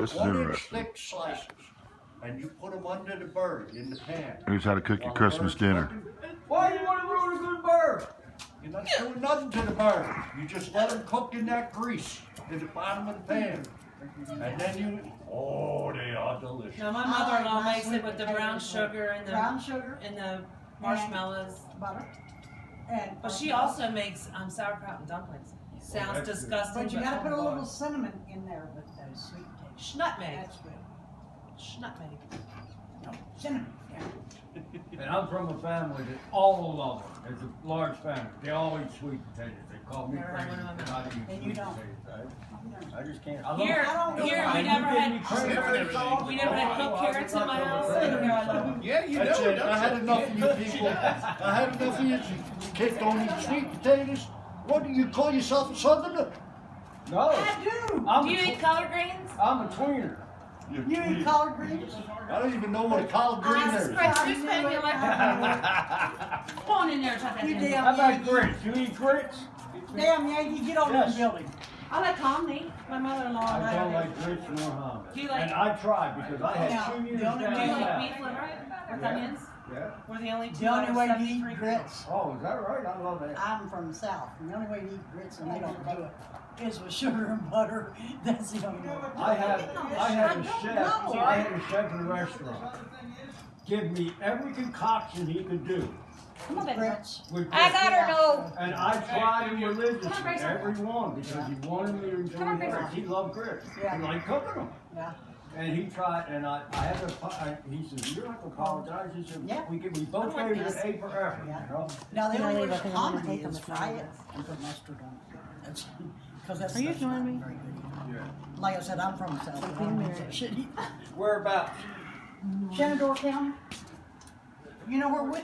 This is 1 inch interesting. thick slices, and you put them under the bird in the pan. Here's how to cook your While the Christmas bird's dinner. cooking. Why do you want to ruin a good bird? You're not doing nothing to the bird. You just let them cook in that grease in the bottom of the pan. And then you, oh, they are delicious. No, my mother-in-law makes it with the brown sugar and Brown sugar, the marshmallows. butter, and. But she also makes sauerkraut and dumplings. Sounds that's good. disgusting. But you gotta put a little cinnamon in there with those sweet taste. Nutmeg. That's good. Nutmeg. No, cinnamon, yeah. And I'm from a family that all love it. It's a large family. They all eat sweet potatoes. They call me Never crazy had one of them. for not eating And sweet you don't. potatoes. I just can't. I love Here, it. I don't know here, why. we You never give me had, cranberry sauce? we never had cooked carrots in my house. And here I love them. Yeah, you That's know it. I had enough of you people. I had enough of you kids don't eat sweet potatoes. What do you call yourself a southerner? No. I do. I'm Do you eat collard greens? I'm a tweener. You eat collard greens? I don't even know what a collard green Ah, is. French juice pan, you like Come on in there and try that. You in. damn How about Yankee. grits? You eat grits? Damn Yankee, get on Yes. the building. I like hominy. My mother-in-law and I don't I. like grits nor hominy. Do you like- And I tried because I had Now, 2 years the only down Do you way- like south. beef liver with Yeah. onions? Yeah. We're the only two The only out of way to 73 eat grits, Oh, is that right? I love that. I'm from the South, and the only way to eat grits, and they don't do it, is with sugar and butter. That's the only way. I had a chef in a restaurant give me every concoction he could do Come on, baby. Grits. with I got her no. and I tried him religiously, Come on, Grace. every one, because he wanted me to enjoy Come on, Grace. grits. He loved grits. Yeah. He liked cooking them. Yeah. And he tried, and I had to, he said, you don't have to apologize. He said, Yeah. we both I like gave it this. an A for effort, you Yeah. know? Now, the Can I only way leave to it? 'Cause I'm gonna hominy take is them fry with it and put mustard on it. That's, because that's. Are you stuff's joining not me? very good. Yeah. Like I said, I'm from the South. I don't eat that shit either. Whereabouts? Shenandoah County? You know where